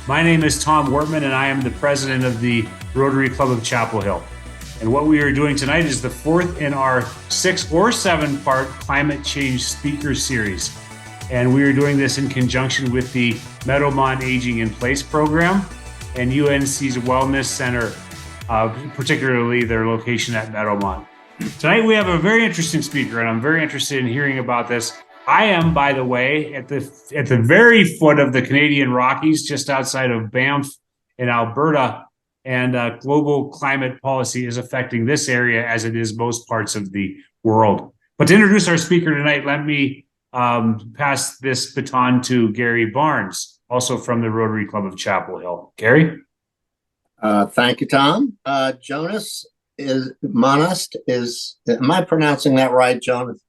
My name is Tom Wortman, and I am the president of the Rotary Club of Chapel Hill. And what we are doing tonight is the fourth in our 6 or 7-part climate change speaker series. And we are doing this in conjunction with the Meadowmont Aging in Place program and UNC's Wellness Center, particularly their location at Meadowmont. Tonight we have a very interesting speaker, and I'm very interested in hearing about this. I am, by the way, at the very foot of the Canadian Rockies, just outside of Banff in Alberta, and global climate policy is affecting this area as it is most parts of the world. But to introduce our speaker tonight, let me pass this baton to Gary Barnes, also from the Rotary Club of Chapel Hill. Gary? Thank you, Tom. Jonas Monast am I pronouncing that right, Jonas?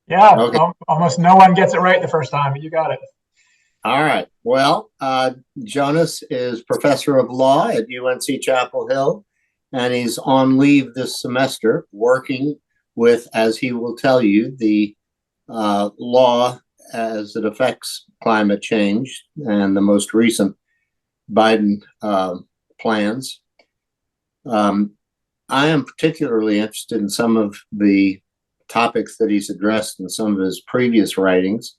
Yeah, okay. Almost no one gets it right the first time, but you got it. All right. Well, Jonas is professor of law at UNC Chapel Hill, and he's on leave this semester working with, as he will tell you, the law as it affects climate change and the most recent Biden plans. I am particularly interested in some of the topics that he's addressed in some of his previous writings.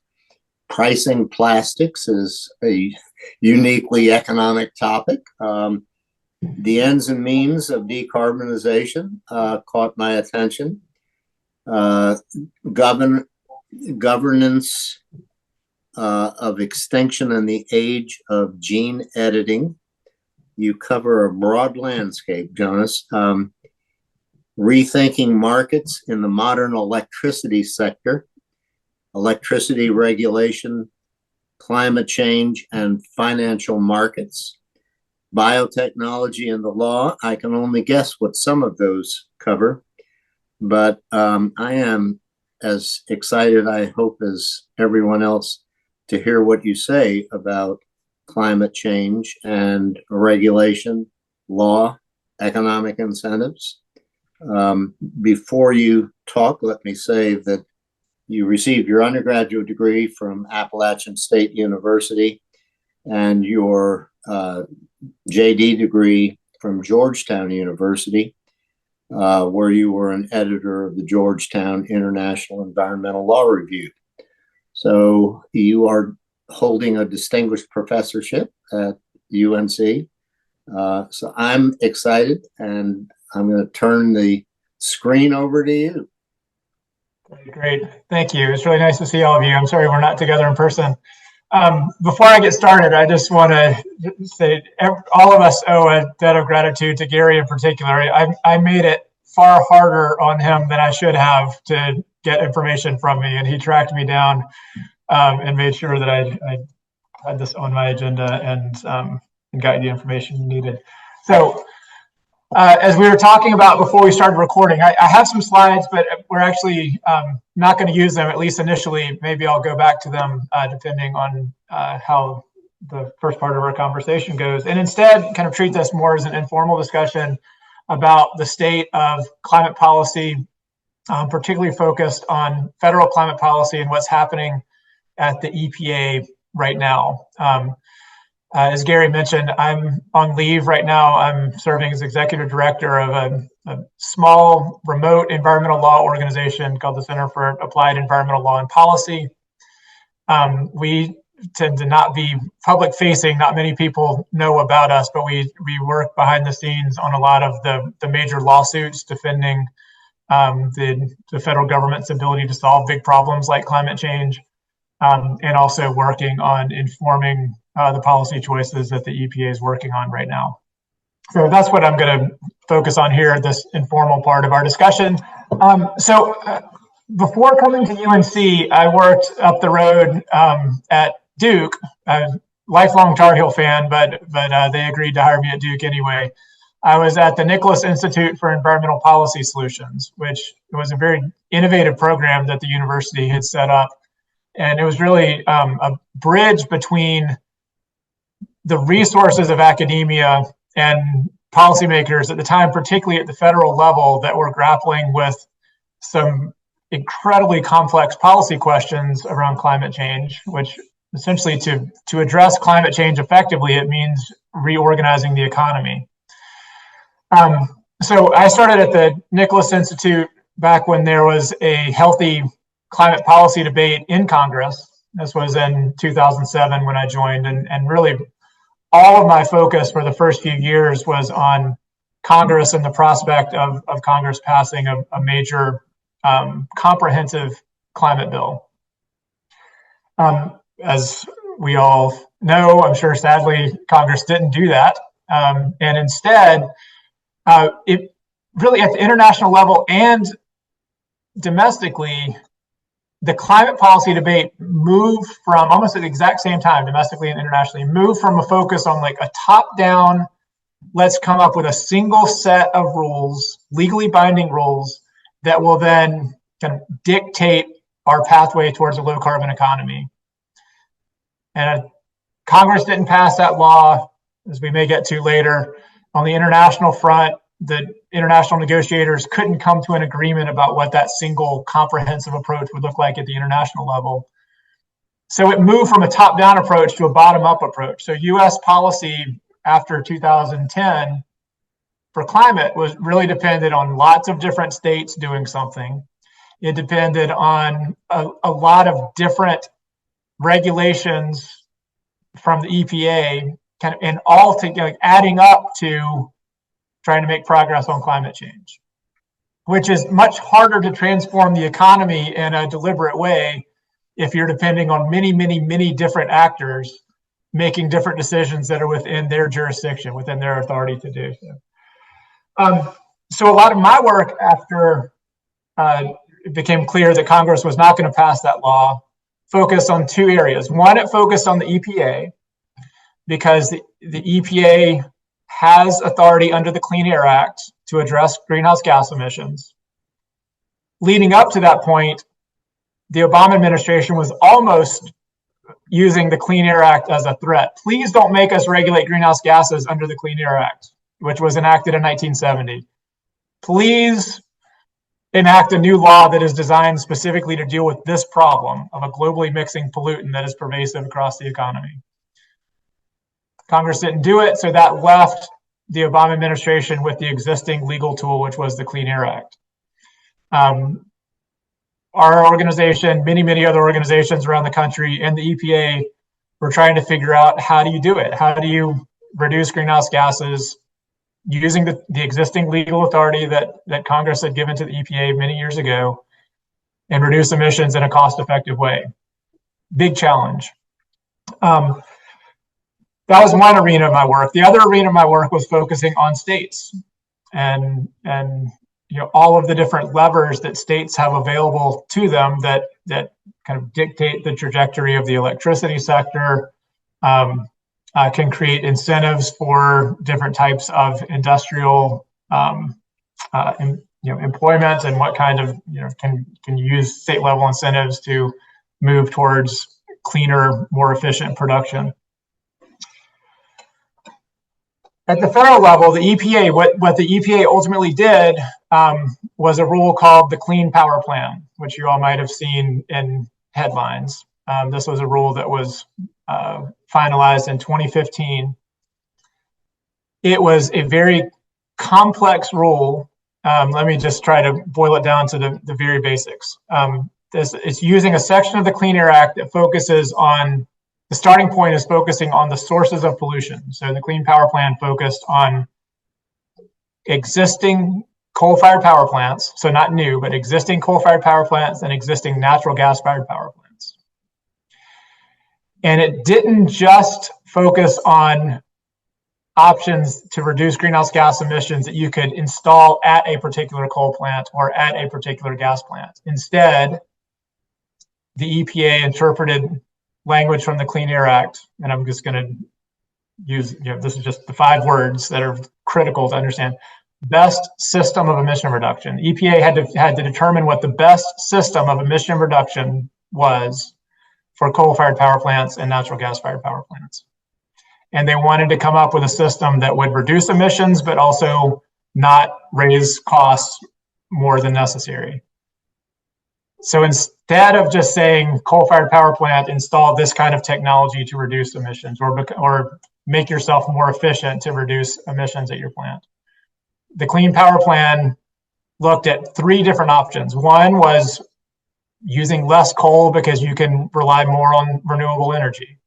Pricing plastics is a uniquely economic topic. The ends and means of decarbonization caught my attention. Governance of extinction and the age of gene editing. You cover a broad landscape, Jonas. Rethinking markets in the modern electricity sector, electricity regulation, climate change, and financial markets, biotechnology and the law. I can only guess what some of those cover, but I am as excited, I hope, as everyone else to hear what you say about climate change and regulation, law, economic incentives. Before you talk, let me say that you received your undergraduate degree from Appalachian State University and your JD degree from Georgetown University, where you were an editor of the Georgetown International Environmental Law Review. So you are holding a distinguished professorship at UNC. So I'm excited, and I'm going to turn the screen over to you. Great. Thank you. It's really nice to see all of you. I'm sorry we're not together in person. Before I get started, I just want to say all of us owe a debt of gratitude to Gary in particular. I made it far harder on him than I should have to get information from me, and he tracked me down and made sure that I had this on my agenda and got you the information you needed. So as we were talking about before we started recording, I have some slides, but we're actually not going to use them, at least initially. Maybe I'll go back to them depending on how the first part of our conversation goes, and instead kind of treat this more as an informal discussion about the state of climate policy, particularly focused on federal climate policy and what's happening at the EPA right now. As Gary mentioned, I'm on leave right now. I'm serving as executive director of a small remote environmental law organization called the Center for Applied Environmental Law and Policy. We tend to not be public facing. Not many people know about us, but we work behind the scenes on a lot of the major lawsuits defending the federal government's ability to solve big problems like climate change, and also working on informing the policy choices that the EPA is working on right now. So that's what I'm going to focus on here, this informal part of our discussion. Before coming to UNC, I worked up the road at Duke, a lifelong Tar Heel fan, but they agreed to hire me at Duke anyway. I was at the Nicholas Institute for Environmental Policy Solutions, which was a very innovative program that the university had set up. And it was really a bridge between the resources of academia and policymakers at the time, particularly at the federal level, that were grappling with some incredibly complex policy questions around climate change, which essentially to address climate change effectively, it means reorganizing the economy. So I started at the Nicholas Institute back when there was a healthy climate policy debate in Congress. This was in 2007 when I joined, and really all of my focus for the first few years was on Congress and the prospect of Congress passing a major comprehensive climate bill. As we all know, I'm sure sadly Congress didn't do that, and instead it really at the international level and domestically, the climate policy debate moved from almost at the exact same time, domestically and internationally, moved from a focus on like a top-down, let's come up with a single set of rules, legally binding rules, that will then kind of dictate our pathway towards a low-carbon economy. And Congress didn't pass that law, as we may get to later. On the international front, the international negotiators couldn't come to an agreement about what that single comprehensive approach would look like at the international level. So it moved from a top-down approach to a bottom-up approach. So US policy after 2010 for climate was really dependent on lots of different states doing something. It depended on a lot of different regulations from the EPA, kind of, and all together adding up to trying to make progress on climate change, which is much harder to transform the economy in a deliberate way if you're depending on many, many, many different actors making different decisions that are within their jurisdiction, within their authority to do so. So a lot of my work after it became clear that Congress was not going to pass that law focused on two areas. One, it focused on the EPA, because the EPA has authority under the Clean Air Act to address greenhouse gas emissions. Leading up to that point, the Obama administration was almost using the Clean Air Act as a threat. Please don't make us regulate greenhouse gases under the Clean Air Act, which was enacted in 1970. Please enact a new law that is designed specifically to deal with this problem of a globally mixing pollutant that is pervasive across the economy. Congress didn't do it, so that left the Obama administration with the existing legal tool, which was the Clean Air Act. Our organization, many, many other organizations around the country, and the EPA were trying to figure out, how do you do it? How do you reduce greenhouse gases using the existing legal authority that Congress had given to the EPA many years ago, and reduce emissions in a cost-effective way? Big challenge. That was one arena of my work. The other arena of my work was focusing on states and all of the different levers that states have available to them that kind of dictate the trajectory of the electricity sector, can create incentives for different types of industrial employment, and what kind of can use state level incentives to move towards cleaner, more efficient production. At the federal level, the EPA, what the EPA ultimately did was a rule called the Clean Power Plan, which you all might have seen in headlines. This was a rule that was finalized in 2015. It was a very complex rule. Let me just try to boil it down to the very basics. It's using a section of the Clean Air Act that focuses on, the starting point is focusing on the sources of pollution. So the Clean Power Plan focused on existing coal-fired power plants, so not new, but existing coal-fired power plants and existing natural gas-fired power plants. And it didn't just focus on options to reduce greenhouse gas emissions that you could install at a particular coal plant or at a particular gas plant. Instead, the EPA interpreted language from the Clean Air Act, and I'm just going to use, this is just the 5 words that are critical to understand. Best system of emission reduction. EPA had to determine what the best system of emission reduction was for coal-fired power plants and natural gas-fired power plants. And they wanted to come up with a system that would reduce emissions, but also not raise costs more than necessary. So instead of just saying coal-fired power plant, install this kind of technology to reduce emissions, or make yourself more efficient to reduce emissions at your plant. The Clean Power Plan looked at 3 different options. One was using less coal because you can rely more on renewable energy.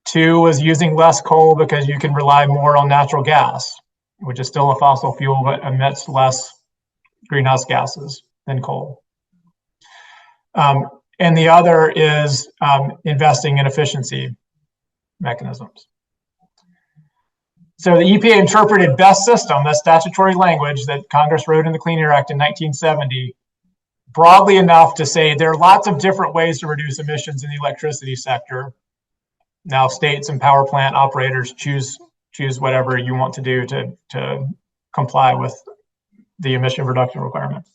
2 was using less coal because you can rely more on natural gas, which is still a fossil fuel but emits less greenhouse gases than coal. And the other is investing in efficiency mechanisms. So the EPA interpreted best system, that statutory language that Congress wrote in the Clean Air Act in 1970, broadly enough to say there are lots of different ways to reduce emissions in the electricity sector. Now states and power plant operators choose whatever you want to do to comply with the emission reduction requirements.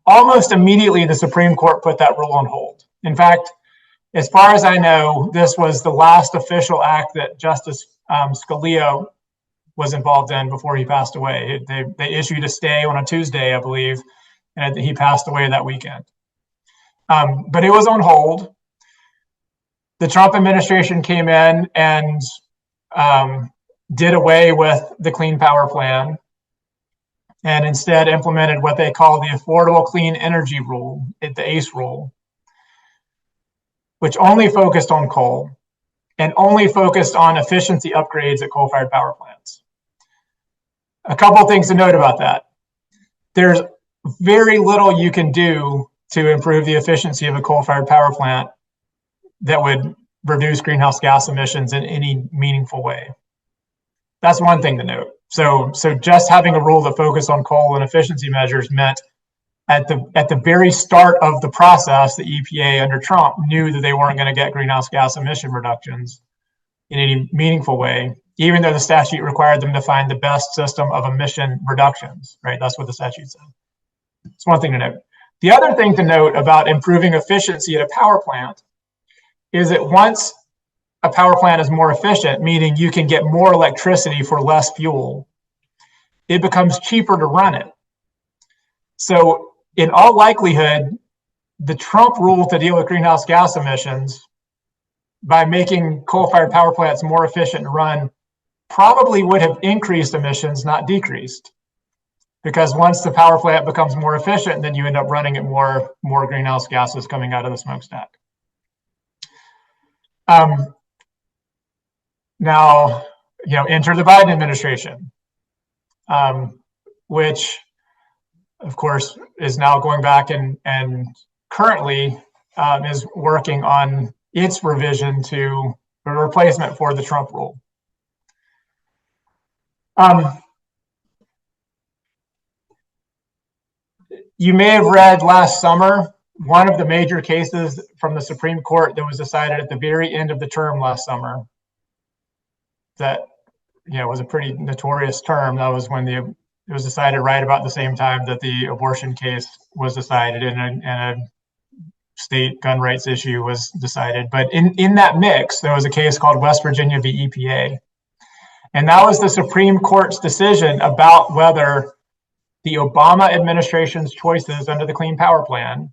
Almost immediately, the Supreme Court put that rule on hold. In fact, as far as I know, this was the last official act that Justice Scalia was involved in before he passed away. They issued a stay on a Tuesday, I believe, and he passed away that weekend. But it was on hold. The Trump administration came in and did away with the Clean Power Plan and instead implemented what they call the Affordable Clean Energy Rule, the ACE rule, which only focused on coal and only focused on efficiency upgrades at coal-fired power plants. A couple of things to note about that. There's very little you can do to improve the efficiency of a coal-fired power plant that would reduce greenhouse gas emissions in any meaningful way. That's one thing to note. So just having a rule that focused on coal and efficiency measures meant at the very start of the process, the EPA under Trump knew that they weren't going to get greenhouse gas emission reductions in any meaningful way, even though the statute required them to find the best system of emission reductions, right? That's what the statute said. It's one thing to note. The other thing to note about improving efficiency at a power plant is that once a power plant is more efficient, meaning you can get more electricity for less fuel, it becomes cheaper to run it. So in all likelihood, the Trump rule to deal with greenhouse gas emissions by making coal-fired power plants more efficient to run probably would have increased emissions, not decreased. Because once the power plant becomes more efficient, then you end up running it more greenhouse gases coming out of the smokestack. Now, enter the Biden administration, which, of course, is now going back and currently is working on its revision to a replacement for the Trump rule. You may have read last summer, one of the major cases from the Supreme Court that was decided at the very end of the term last summer. That was a pretty notorious term. That was when it was decided right about the same time that the abortion case was decided and a state gun rights issue was decided. But in that mix, there was a case called West Virginia v. EPA. And that was the Supreme Court's decision about whether the Obama administration's choices under the Clean Power Plan,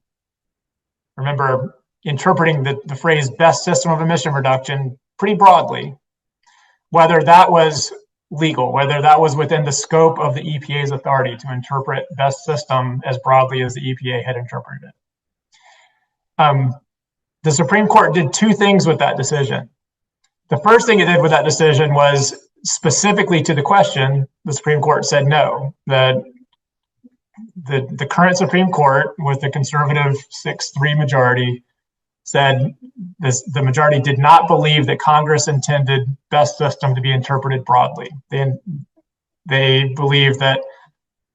remember interpreting the phrase best system of emission reduction pretty broadly, whether that was legal, whether that was within the scope of the EPA's authority to interpret best system as broadly as the EPA had interpreted it. The Supreme Court did 2 things with that decision. The first thing it did with that decision was specifically to the question, the Supreme Court said no. The current Supreme Court, with the conservative 6-3 majority, said the majority did not believe that Congress intended best system to be interpreted broadly. They believe that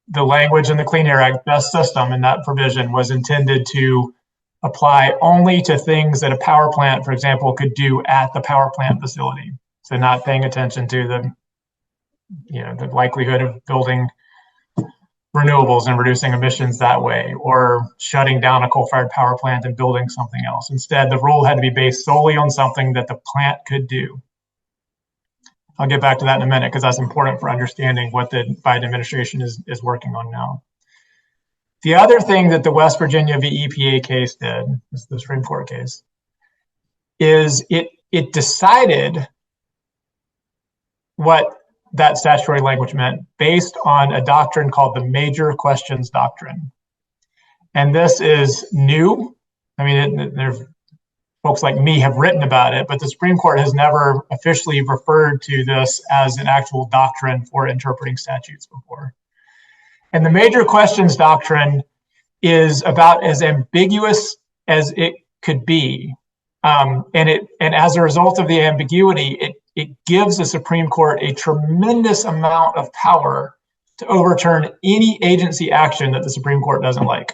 the language in the Clean Air Act, best system, in that provision was intended to apply only to things that a power plant, for example, could do at the power plant facility. So not paying attention to the likelihood of building renewables and reducing emissions that way, or shutting down a coal-fired power plant and building something else. Instead, the rule had to be based solely on something that the plant could do. I'll get back to that in a minute because that's important for understanding what the Biden administration is working on now. The other thing that the West Virginia v. EPA case did, this is the Supreme Court case, is it decided what that statutory language meant based on a doctrine called the major questions doctrine. And this is new. I mean, there's folks like me have written about it, but the Supreme Court has never officially referred to this as an actual doctrine for interpreting statutes before. And the major questions doctrine is about as ambiguous as it could be. And as a result of the ambiguity, it gives the Supreme Court a tremendous amount of power to overturn any agency action that the Supreme Court doesn't like.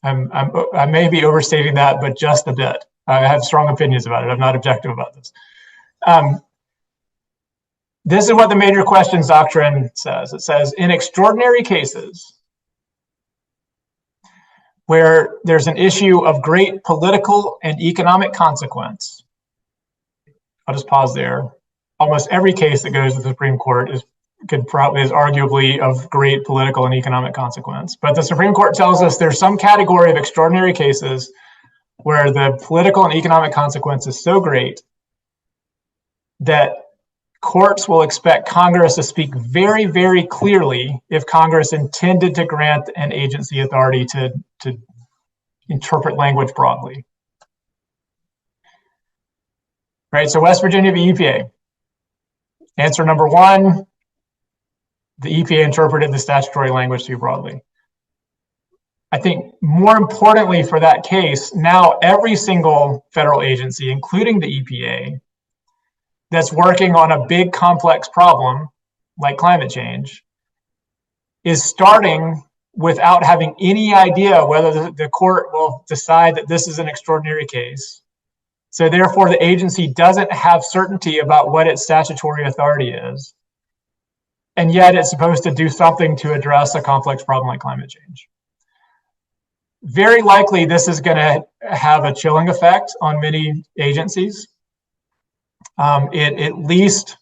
I may be overstating that, but just a bit. I have strong opinions about it. I'm not objective about this. This is what the major questions doctrine says. It says, in extraordinary cases where there's an issue of great political and economic consequence, I'll just pause there. Almost every case that goes to the Supreme Court is arguably of great political and economic consequence. But the Supreme Court tells us there's some category of extraordinary cases where the political and economic consequence is so great that courts will expect Congress to speak very, very clearly if Congress intended to grant an agency authority to interpret language broadly. Right, so West Virginia v. EPA. Answer number one, the EPA interpreted the statutory language too broadly. I think more importantly for that case, now every single federal agency, including the EPA, that's working on a big complex problem like climate change, is starting without having any idea whether the court will decide that this is an extraordinary case. So therefore, the agency doesn't have certainty about what its statutory authority is. And yet it's supposed to do something to address a complex problem like climate change. Very likely, this is going to have a chilling effect on many agencies. It at least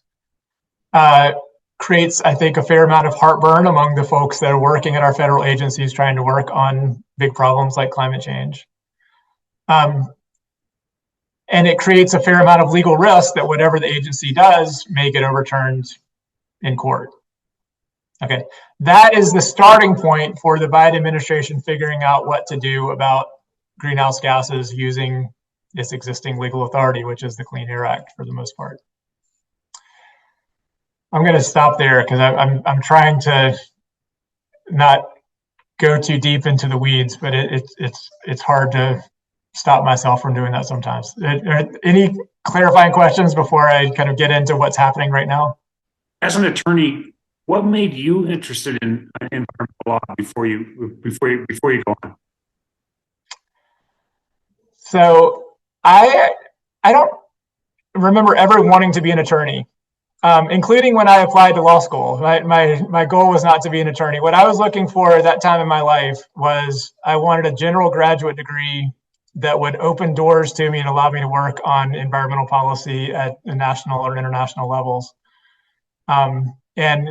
creates, I think, a fair amount of heartburn among the folks that are working at our federal agencies trying to work on big problems like climate change. And it creates a fair amount of legal risk that whatever the agency does may get overturned in court. Okay, that is the starting point for the Biden administration figuring out what to do about greenhouse gases using its existing legal authority, which is the Clean Air Act for the most part. I'm going to stop there because I'm trying to not go too deep into the weeds, but it's hard to stop myself from doing that sometimes. Any clarifying questions before I kind of get into what's happening right now? As an attorney, what made you interested in environmental law before you go on? So I don't remember ever wanting to be an attorney, including when I applied to law school. My goal was not to be an attorney. What I was looking for at that time in my life was I wanted a general graduate degree that would open doors to me and allow me to work on environmental policy at the national or international levels. And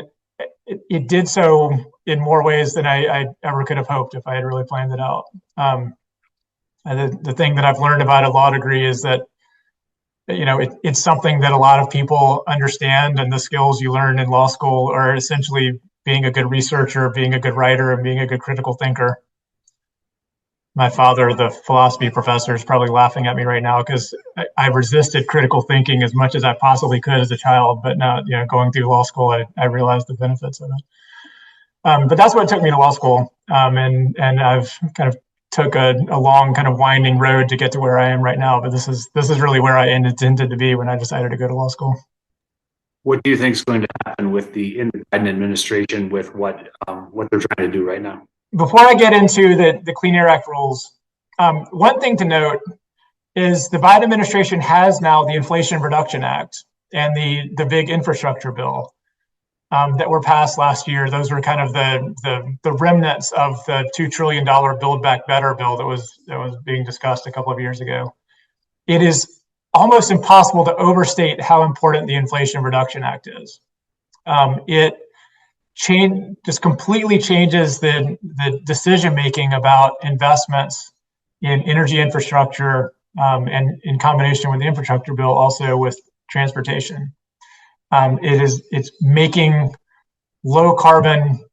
it did so in more ways than I ever could have hoped if I had really planned it out. And the thing that I've learned about a law degree is that, you know, it's something that a lot of people understand, and the skills you learn in law school are essentially being a good researcher, being a good writer, and being a good critical thinker. My father, the philosophy professor, is probably laughing at me right now because I resisted critical thinking as much as I possibly could as a child. But now, you know, going through law school, I realized the benefits of it. But that's what took me to law school, and I've kind of took a long, kind of winding road to get to where I am right now. But this is really where I intended to be when I decided to go to law school. What do you think is going to happen with the Biden administration with what they're trying to do right now? Before I get into the Clean Air Act rules, one thing to note is the Biden administration has now the Inflation Reduction Act and the big infrastructure bill that were passed last year. Those were kind of the remnants of the $2 trillion Build Back Better bill that was being discussed a couple of years ago. It is almost impossible to overstate how important the Inflation Reduction Act is. It just completely changes the decision making about investments in energy infrastructure, and in combination with the infrastructure bill, also with transportation. It's making low carbon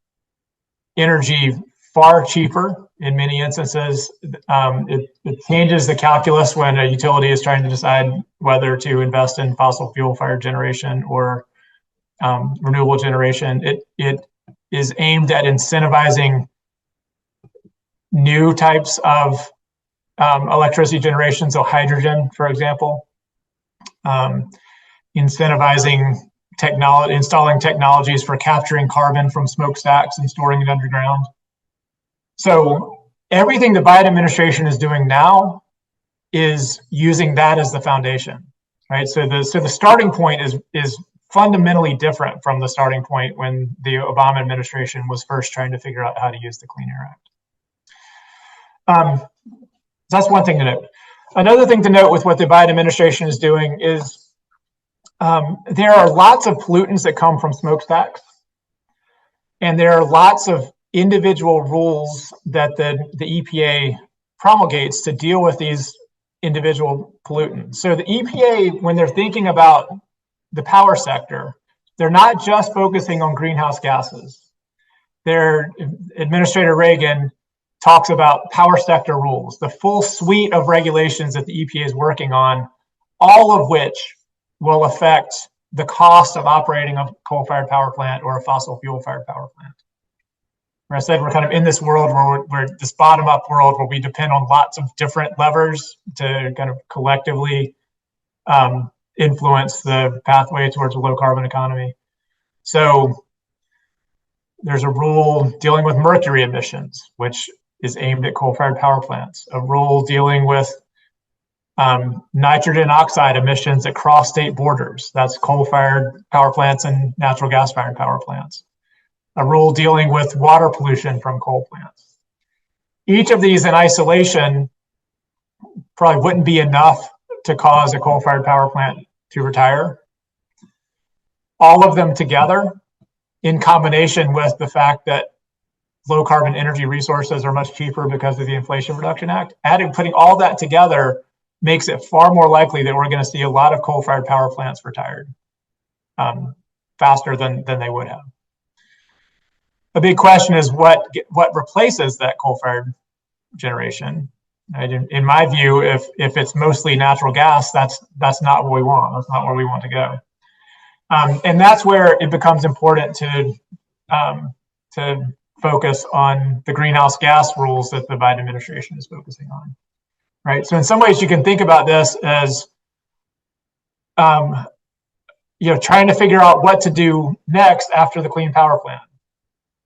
energy far cheaper in many instances. It changes the calculus when a utility is trying to decide whether to invest in fossil fuel fired generation or renewable generation. It is aimed at incentivizing new types of electricity generation, so hydrogen, for example, incentivizing installing technologies for capturing carbon from smokestacks and storing it underground. So everything the Biden administration is doing now is using that as the foundation, right? So the starting point is fundamentally different from the starting point when the Obama administration was first trying to figure out how to use the Clean Air Act. That's one thing to note. Another thing to note with what the Biden administration is doing is there are lots of pollutants that come from smokestacks, and there are lots of individual rules that the EPA promulgates to deal with these individual pollutants. So the EPA, when they're thinking about the power sector, they're not just focusing on greenhouse gases. Administrator Reagan talks about power sector rules, the full suite of regulations that the EPA is working on, all of which will affect the cost of operating a coal-fired power plant or a fossil fuel-fired power plant. Where I said we're kind of in this world where we're this bottom-up world where we depend on lots of different levers to kind of collectively influence the pathway towards a low-carbon economy. So there's a rule dealing with mercury emissions, which is aimed at coal-fired power plants. A rule dealing with nitrogen oxide emissions that cross state borders. That's coal-fired power plants and natural gas-fired power plants. A rule dealing with water pollution from coal plants. Each of these in isolation probably wouldn't be enough to cause a coal-fired power plant to retire. All of them together, in combination with the fact that low-carbon energy resources are much cheaper because of the Inflation Reduction Act, putting all that together makes it far more likely that we're going to see a lot of coal-fired power plants retired faster than they would have. A big question is what replaces that coal-fired generation. In my view, if it's mostly natural gas, that's not what we want. That's not where we want to go. And that's where it becomes important to focus on the greenhouse gas rules that the Biden administration is focusing on. Right. So in some ways, you can think about this as, trying to figure out what to do next after the Clean Power Plan.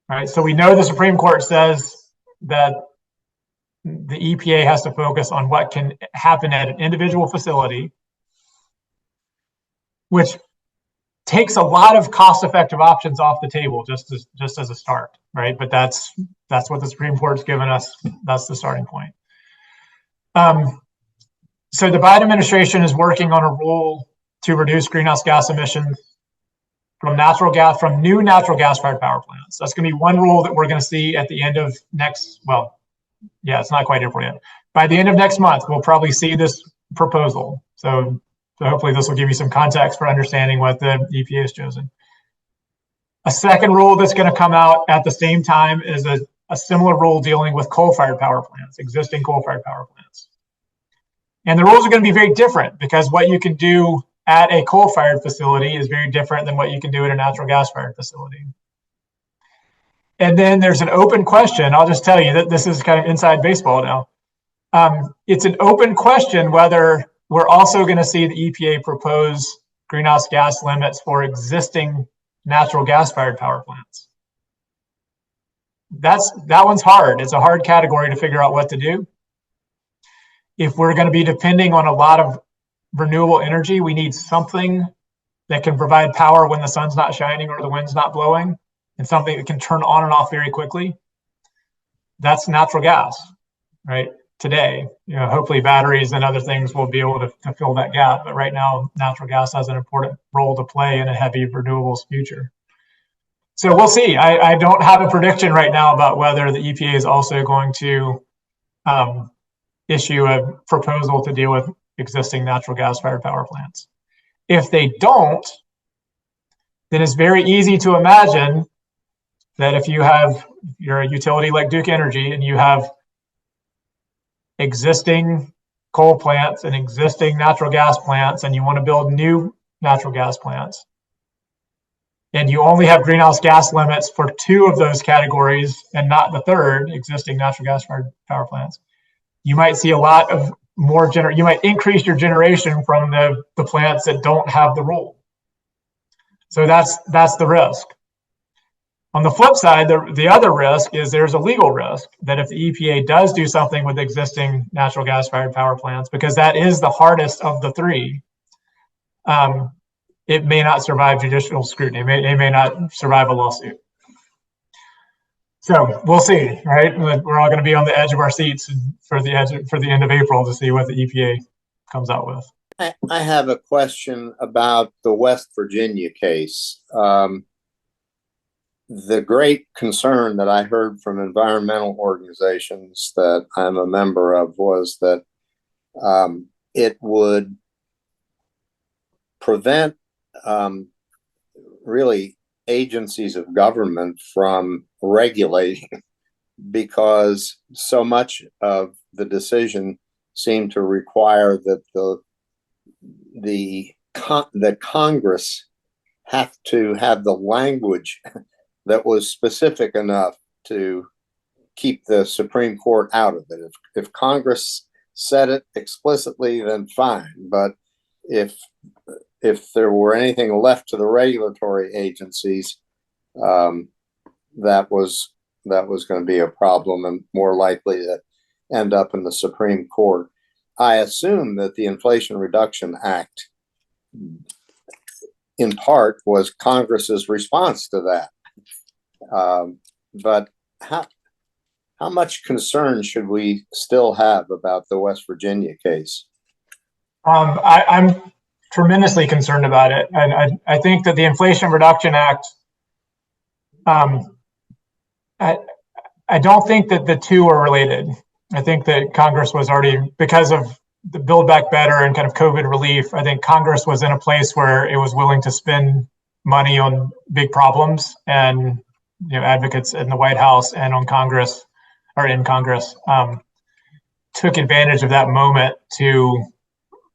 Right. So we know the Supreme Court says that the EPA has to focus on what can happen at an individual facility, which takes a lot of cost-effective options off the table just as a start. Right. But that's what the Supreme Court's given us. That's the starting point. So the Biden administration is working on a rule to reduce greenhouse gas emissions from new natural gas-fired power plants. That's going to be one rule that we're going to see at the end of it's not quite April yet. By the end of next month, we'll probably see this proposal. So hopefully this will give you some context for understanding what the EPA has chosen. A second rule that's going to come out at the same time is a similar rule dealing with coal-fired power plants, existing coal-fired power plants. And the rules are going to be very different because what you can do at a coal-fired facility is very different than what you can do at a natural gas-fired facility. And then there's an open question. I'll just tell you that this is kind of inside baseball now. It's an open question whether we're also going to see the EPA propose greenhouse gas limits for existing natural gas-fired power plants. That one's hard. It's a hard category to figure out what to do. If we're going to be depending on a lot of renewable energy, we need something that can provide power when the sun's not shining or the wind's not blowing, and something that can turn on and off very quickly. That's natural gas, right? Today, hopefully batteries and other things will be able to fill that gap. But right now, natural gas has an important role to play in a heavy renewables future. So we'll see. I don't have a prediction right now about whether the EPA is also going to issue a proposal to deal with existing natural gas-fired power plants. If they don't, then it's very easy to imagine that if you're a utility like Duke Energy and you have existing coal plants and existing natural gas plants and you want to build new natural gas plants, and you only have greenhouse gas limits for 2 of those categories and not the third, existing natural gas-fired power plants, you might see a lot of more you might increase your generation from the plants that don't have the rule. So that's the risk. On the flip side, the other risk is there's a legal risk that if the EPA does do something with existing natural gas-fired power plants, because that is the hardest of the 3, it may not survive judicial scrutiny. It may not survive a lawsuit. So we'll see, right? We're all going to be on the edge of our seats for the end of April to see what the EPA comes out with. I have a question about the West Virginia case. The great concern that I heard from environmental organizations that I'm a member of was that it would prevent really agencies of government from regulating because so much of the decision seemed to require that the Congress have to have the language that was specific enough to keep the Supreme Court out of it. If Congress said it explicitly, then fine. But if there were anything left to the regulatory agencies, that was going to be a problem and more likely to end up in the Supreme Court. I assume that the Inflation Reduction Act, in part, was Congress's response to that. But how much concern should we still have about the West Virginia case? I'm tremendously concerned about it. And I think that the Inflation Reduction Act, I don't think that the 2 are related. I think that Congress was already, because of the Build Back Better and kind of COVID relief, I think Congress was in a place where it was willing to spend money on big problems, and advocates in the White House and in Congress took advantage of that moment to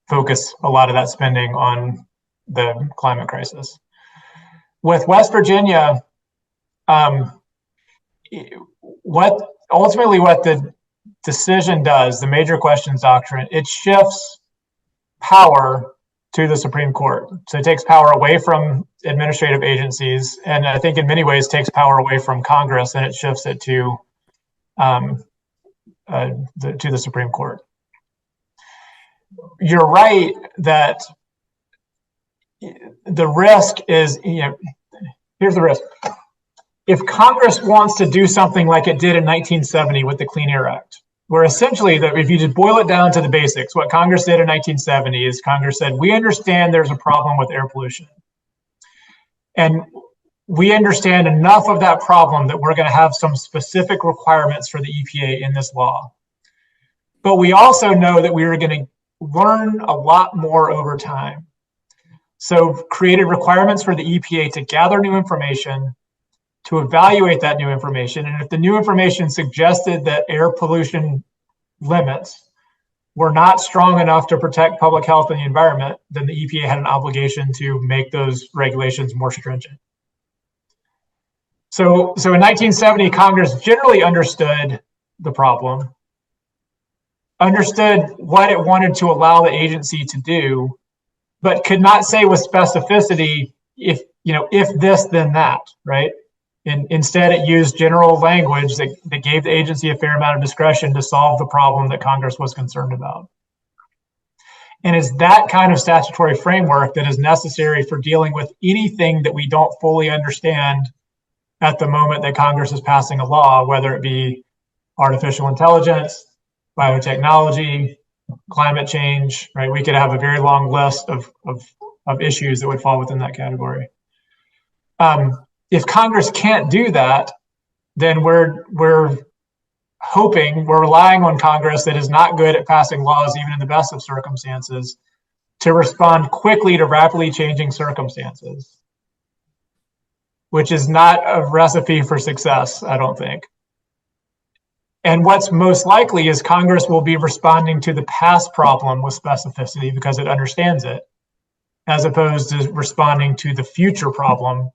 focus a lot of that spending on the climate crisis. With West Virginia, what the decision does, the major questions doctrine, it shifts power to the Supreme Court. So it takes power away from administrative agencies, and I think in many ways takes power away from Congress, and it shifts it to the Supreme Court. You're right that the risk is, here's the risk. If Congress wants to do something like it did in 1970 with the Clean Air Act, where essentially, if you just boil it down to the basics, what Congress did in 1970 is Congress said, we understand there's a problem with air pollution. And we understand enough of that problem that we're going to have some specific requirements for the EPA in this law. But we also know that we are going to learn a lot more over time. So created requirements for the EPA to gather new information, to evaluate that new information. And if the new information suggested that air pollution limits were not strong enough to protect public health and the environment, then the EPA had an obligation to make those regulations more stringent. So in 1970, Congress generally understood the problem, understood what it wanted to allow the agency to do, but could not say with specificity, if this, then that, right? And instead, it used general language that gave the agency a fair amount of discretion to solve the problem that Congress was concerned about. And it's that kind of statutory framework that is necessary for dealing with anything that we don't fully understand at the moment that Congress is passing a law, whether it be artificial intelligence, biotechnology, climate change, right? We could have a very long list of issues that would fall within that category. if Congress can't do that, then we're relying on Congress that is not good at passing laws, even in the best of circumstances, to respond quickly to rapidly changing circumstances, which is not a recipe for success, I don't think. And what's most likely is Congress will be responding to the past problem with specificity because it understands it, as opposed to responding to the future problem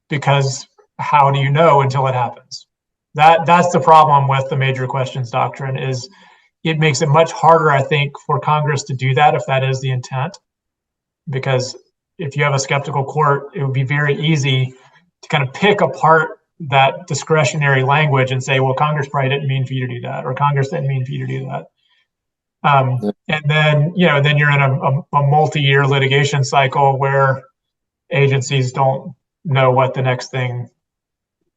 because how do you know until it happens? That's the problem with the major questions doctrine, is it makes it much harder, I think, for Congress to do that if that is the intent. Because if you have a skeptical court, it would be very easy to kind of pick apart that discretionary language and say, well, Congress probably didn't mean for you to do that, or Congress didn't mean for you to do that. And then, then you're in a multi-year litigation cycle where agencies don't know what the next thing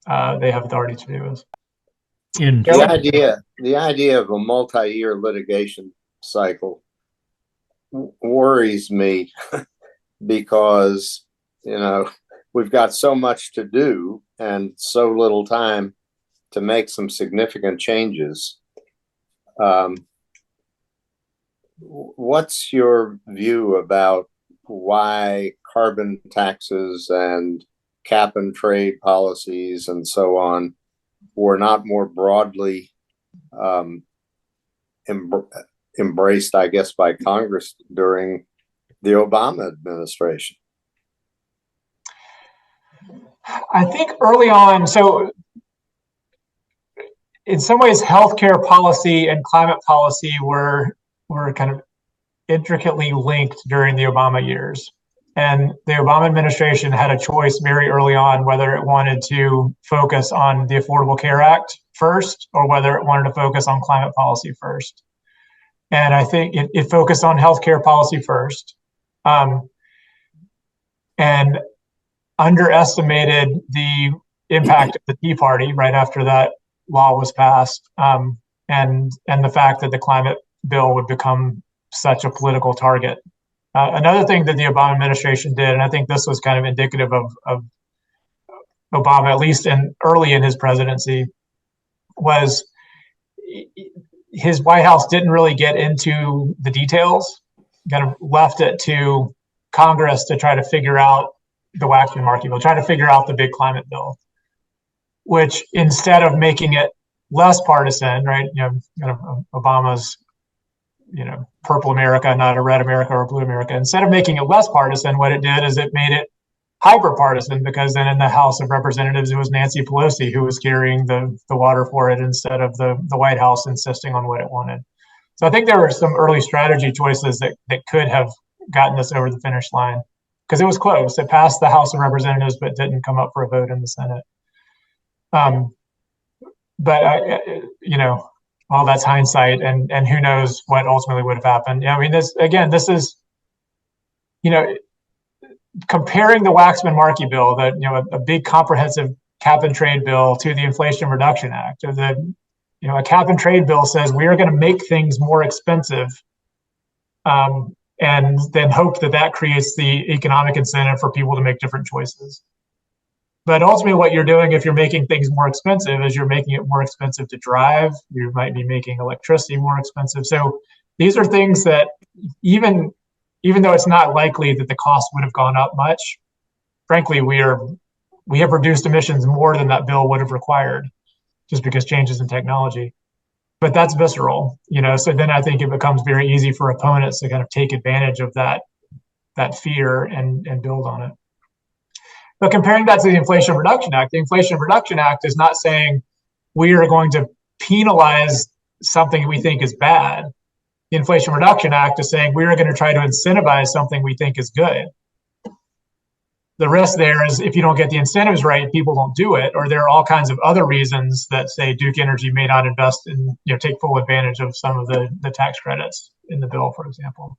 they have authority to do is. The idea of a multi-year litigation cycle worries me because, we've got so much to do and so little time to make some significant changes. What's your view about why carbon taxes and cap and trade policies and so on were not more broadly embraced, I guess, by Congress during the Obama administration? I think early on, so in some ways, healthcare policy and climate policy were kind of intricately linked during the Obama years. And the Obama administration had a choice very early on whether it wanted to focus on the Affordable Care Act first or whether it wanted to focus on climate policy first. And I think it focused on healthcare policy first, and underestimated the impact of the Tea Party right after that law was passed, and the fact that the climate bill would become such a political target. Another thing that the Obama administration did, and I think this was kind of indicative of Obama, at least early in his presidency, was his White House didn't really get into the details, kind of left it to Congress to try to figure out the Waxman-Markey bill, try to figure out the big climate bill, which instead of making it less partisan, right, kind of Obama's, purple America, not a red America or a blue America. Instead of making it less partisan, what it did is it made it hyper partisan, because then in the House of Representatives, it was Nancy Pelosi who was carrying the water for it instead of the White House insisting on what it wanted. So I think there were some early strategy choices that could have gotten us over the finish line, because it was close. It passed the House of Representatives, but didn't come up for a vote in the Senate. But all that's hindsight, and who knows what ultimately would have happened. I mean, this is, comparing the Waxman-Markey bill, a big comprehensive cap and trade bill, to the Inflation Reduction Act. A cap and trade bill says we are going to make things more expensive, and then hope that creates the economic incentive for people to make different choices. But ultimately, what you're doing if you're making things more expensive is you're making it more expensive to drive. You might be making electricity more expensive. So these are things that even though it's not likely that the cost would have gone up much, frankly, we have reduced emissions more than that bill would have required, just because changes in technology. But that's visceral, so then I think it becomes very easy for opponents to kind of take advantage of that fear and build on it. But comparing that to the Inflation Reduction Act, the Inflation Reduction Act is not saying we are going to penalize something we think is bad. The Inflation Reduction Act is saying we are going to try to incentivize something we think is good. The risk there is if you don't get the incentives right, people don't do it, or there are all kinds of other reasons that say Duke Energy may not invest in, take full advantage of some of the tax credits in the bill, for example.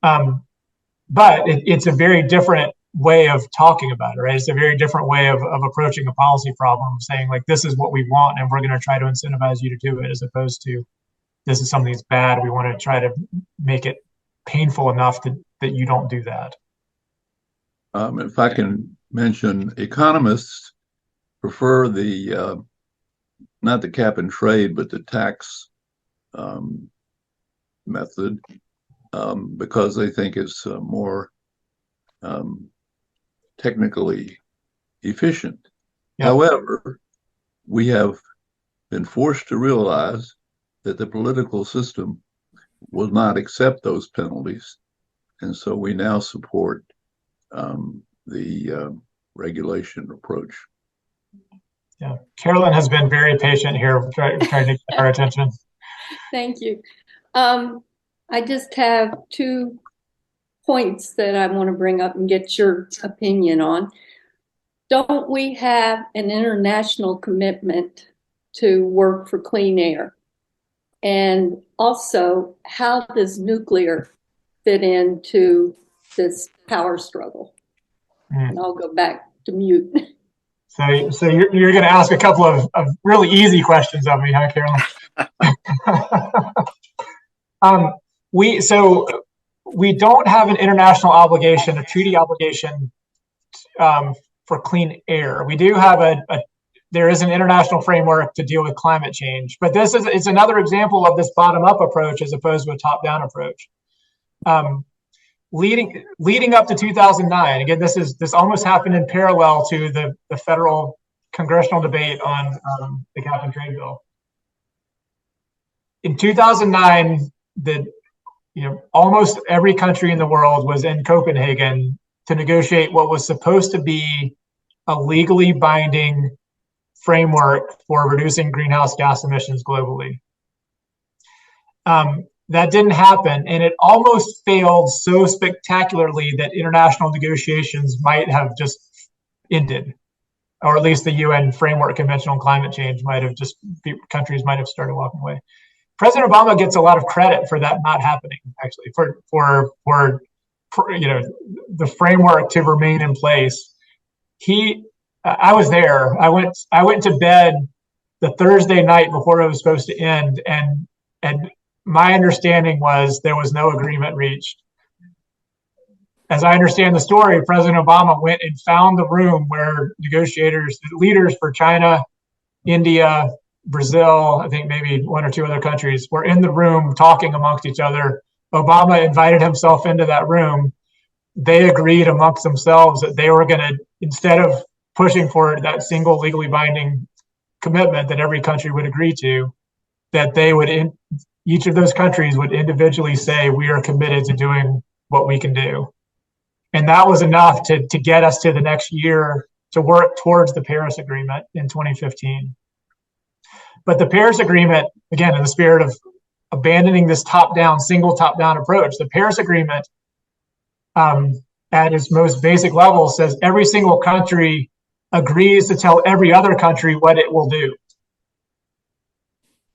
But it's a very different way of talking about it, right? It's a very different way of approaching a policy problem, saying like, this is what we want and we're going to try to incentivize you to do it, as opposed to this is something that's bad. We want to try to make it painful enough that you don't do that. If I can mention economists prefer the not the cap and trade, but the tax method because they think it's more technically efficient. Yeah. However, we have been forced to realize that the political system will not accept those penalties. And so we now support the regulation approach. Yeah, Carolyn has been very patient here, trying to get our attention. Thank you. I just have 2 points that I want to bring up and get your opinion on. Don't we have an international commitment to work for clean air? And also, how does nuclear fit into this power struggle? And I'll go back to mute. So you're going to ask a couple of really easy questions of me, huh, Carolyn? We don't have an international obligation, a treaty obligation for clean air. We do have there is an international framework to deal with climate change, but it's another example of this bottom-up approach as opposed to a top-down approach. Leading up to 2009, again, this almost happened in parallel to the federal congressional debate on the cap and trade bill. In 2009, almost every country in the world was in Copenhagen to negotiate what was supposed to be a legally binding framework for reducing greenhouse gas emissions globally. That didn't happen, and it almost failed so spectacularly that international negotiations might have just ended, or at least the UN Framework Convention on Climate Change countries might have started walking away. President Obama gets a lot of credit for that not happening, actually, for the framework to remain in place. I was there. I went to bed the Thursday night before it was supposed to end, and my understanding was there was no agreement reached. As I understand the story, President Obama went and found the room where leaders for China, India, Brazil, I think maybe 1 or 2 other countries, were in the room talking amongst each other. Obama invited himself into that room. They agreed amongst themselves that they were going to, instead of pushing for that single legally binding commitment that every country would agree to, that they would, each of those countries would individually say, we are committed to doing what we can do. And that was enough to get us to the next year to work towards the Paris Agreement in 2015. But the Paris Agreement, again, in the spirit of abandoning this single top-down approach, the Paris Agreement at its most basic level says every single country agrees to tell every other country what it will do.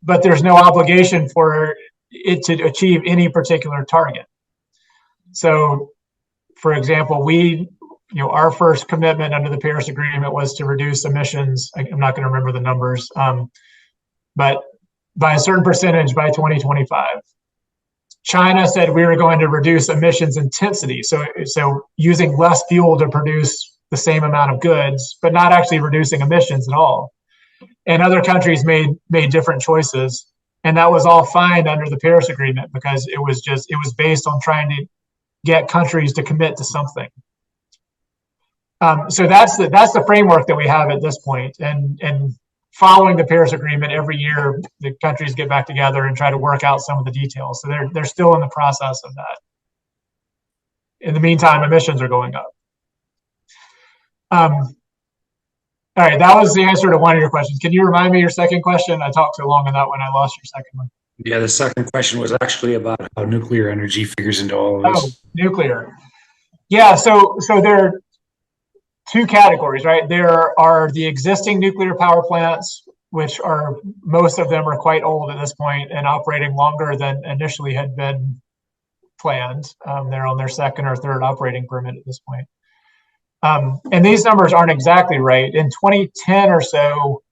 But there's no obligation for it to achieve any particular target. So, for example, our first commitment under the Paris Agreement was to reduce emissions. I'm not going to remember the numbers, but by a certain percentage by 2025. China said we were going to reduce emissions intensity, so using less fuel to produce the same amount of goods, but not actually reducing emissions at all. And other countries made different choices, and that was all fine under the Paris Agreement because it was based on trying to get countries to commit to something. So that's the framework that we have at this point, and following the Paris Agreement, every year the countries get back together and try to work out some of the details. So they're still in the process of that. In the meantime, emissions are going up. All right, that was the answer to one of your questions. Can you remind me your second question? I talked too long on that one. I lost your second one. Yeah, the second question was actually about how nuclear energy figures into all of this. Oh, nuclear. Yeah, so there are 2 categories, right? There are the existing nuclear power plants, which most of them are quite old at this point and operating longer than initially had been planned. They're on their second or third operating permit at this point. And these numbers aren't exactly right. In 2010 or so,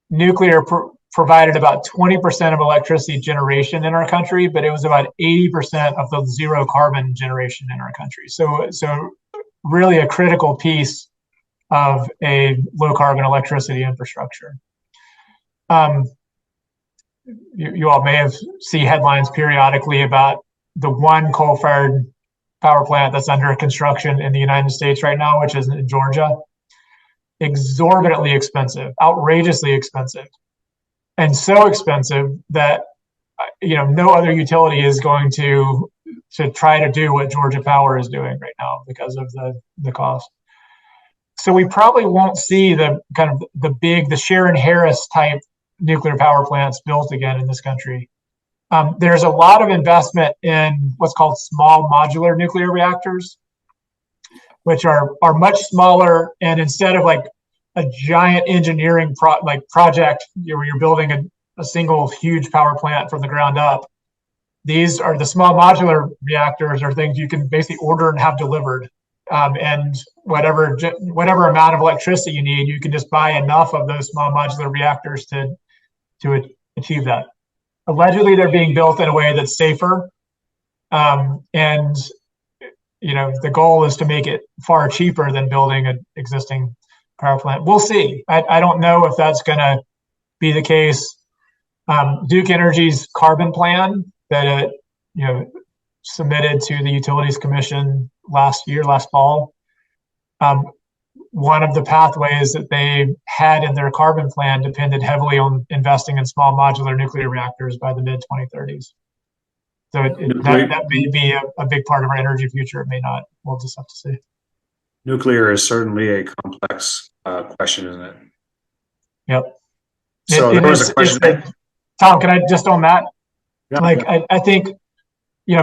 nuclear provided about 20% of electricity generation in our country, but it was about 80% of the zero carbon generation in our country. So really a critical piece of a low carbon electricity infrastructure. You all may have seen headlines periodically about the one coal-fired power plant that's under construction in the United States right now, which is in Georgia. Exorbitantly expensive, outrageously expensive, and so expensive that no other utility is going to try to do what Georgia Power is doing right now because of the cost. So we probably won't see the Sharon Harris type nuclear power plants built again in this country. There's a lot of investment in what's called small modular nuclear reactors, which are much smaller, and instead of like a giant engineering project where you're building a single huge power plant from the ground up, these are the small modular reactors are things you can basically order and have delivered. And whatever amount of electricity you need, you can just buy enough of those small modular reactors to achieve that. Allegedly, they're being built in a way that's safer, and the goal is to make it far cheaper than building an existing power plant. We'll see. I don't know if that's going to be the case. Duke Energy's carbon plan that it submitted to the Utilities Commission last fall. One of the pathways that they had in their carbon plan depended heavily on investing in small modular nuclear reactors by the mid-2030s. So that may be a big part of our energy future. It may not. We'll just have to see. Nuclear is certainly a complex question, isn't it? Yep. So there was a question. Tom, can I just on that? Yeah. I think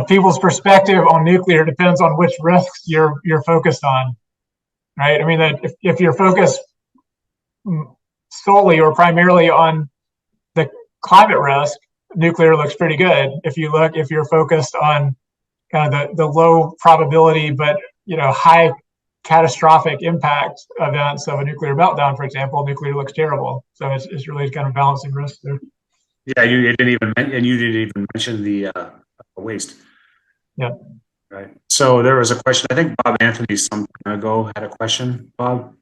people's perspective on nuclear depends on which risks you're focused on, right? I mean, that if you're focused solely or primarily on the climate risk, nuclear looks pretty good. If you're focused on kind of the low probability but high catastrophic impact events of a nuclear meltdown, for example, nuclear looks terrible. So it's really kind of balancing risk there. Yeah, you didn't even mention the waste. Yeah. Right. So there was a question. I think Bob Anthony some time ago had a question. Bob.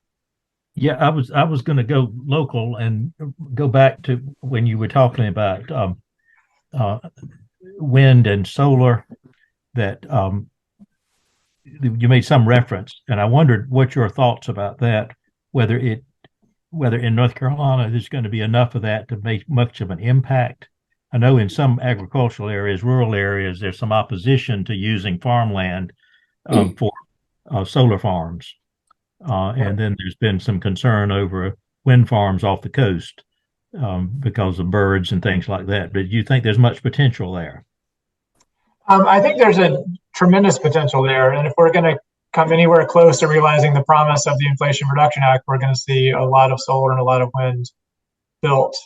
Yeah, I was going to go local and go back to when you were talking about wind and solar. That you made some reference, and I wondered what your thoughts about that. Whether in North Carolina there's going to be enough of that to make much of an impact. I know in some agricultural areas, rural areas, there's some opposition to using farmland for solar farms. And then there's been some concern over wind farms off the coast because of birds and things like that. But do you think there's much potential there? I think there's a tremendous potential there. And if we're going to come anywhere close to realizing the promise of the Inflation Reduction Act, we're going to see a lot of solar and a lot of wind built.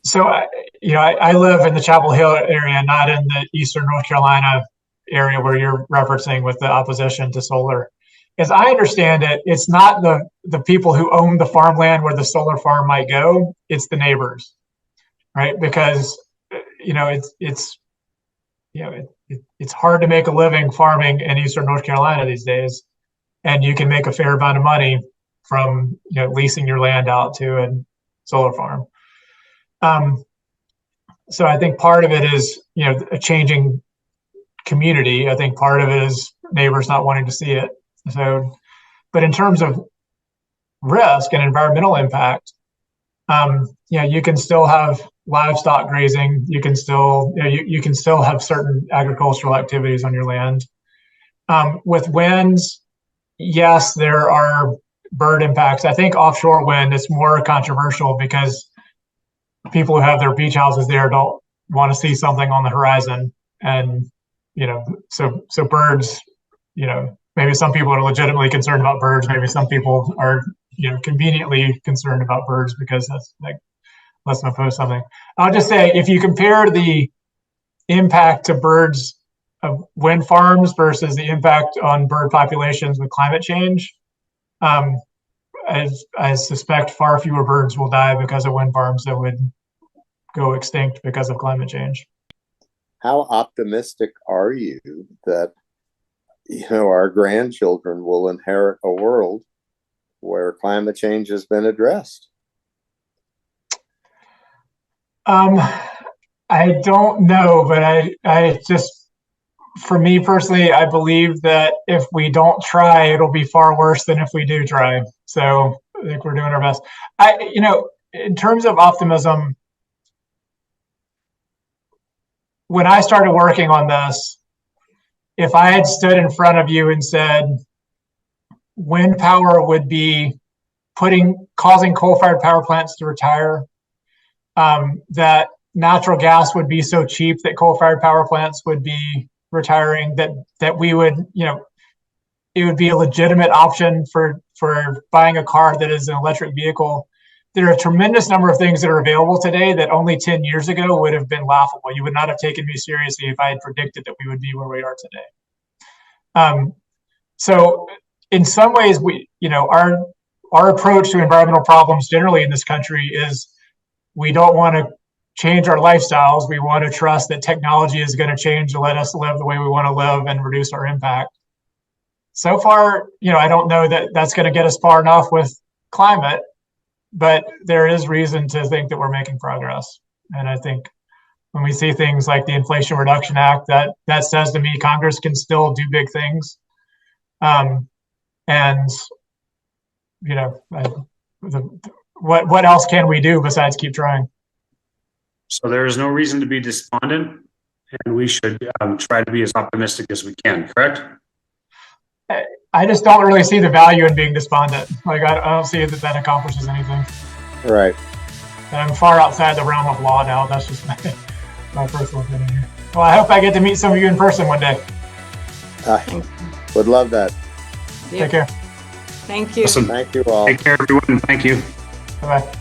So I live in the Chapel Hill area, not in the eastern North Carolina area where you're referencing with the opposition to solar. As I understand it, it's not the people who own the farmland where the solar farm might go, it's the neighbors, right? Because it's hard to make a living farming in eastern North Carolina these days, and you can make a fair amount of money from leasing your land out to a solar farm. So I think part of it is a changing community. I think part of it is neighbors not wanting to see it. So, but in terms of risk and environmental impact, you can still have livestock grazing. You can still you can still have certain agricultural activities on your land. With winds, yes, there are bird impacts. I think offshore wind is more controversial because people who have their beach houses there don't want to see something on the horizon, and so birds. Maybe some people are legitimately concerned about birds. Maybe some people are conveniently concerned about birds because that's like let's not post something. I'll just say if you compare the impact to birds of wind farms versus the impact on bird populations with climate change, I suspect far fewer birds will die because of wind farms that would go extinct because of climate change. How optimistic are you that our grandchildren will inherit a world where climate change has been addressed. I don't know, but I just, for me personally, I believe that if we don't try, it'll be far worse than if we do try. So I think we're doing our best. In terms of optimism, when I started working on this, if I had stood in front of you and said wind power would be causing coal-fired power plants to retire, that natural gas would be so cheap that coal-fired power plants would be retiring, that we would, it would be a legitimate option for buying a car that is an electric vehicle. There are a tremendous number of things that are available today that only 10 years ago would have been laughable. You would not have taken me seriously if I had predicted that we would be where we are today. So in some ways, our approach to environmental problems generally in this country is we don't want to change our lifestyles. We want to trust that technology is going to change to let us live the way we want to live and reduce our impact. So far, I don't know that that's going to get us far enough with climate, but there is reason to think that we're making progress. And I think when we see things like the Inflation Reduction Act, that says to me Congress can still do big things. What else can we do besides keep trying? So there is no reason to be despondent, and we should try to be as optimistic as we can, correct? I just don't really see the value in being despondent. Like, I don't see that accomplishes anything. Right. And I'm far outside the realm of law now. That's just my personal opinion here. Well, I hope I get to meet some of you in person one day. Would love that. Take care. Thank you. Awesome. Thank you all. Take care, everyone. Thank you. Bye-bye.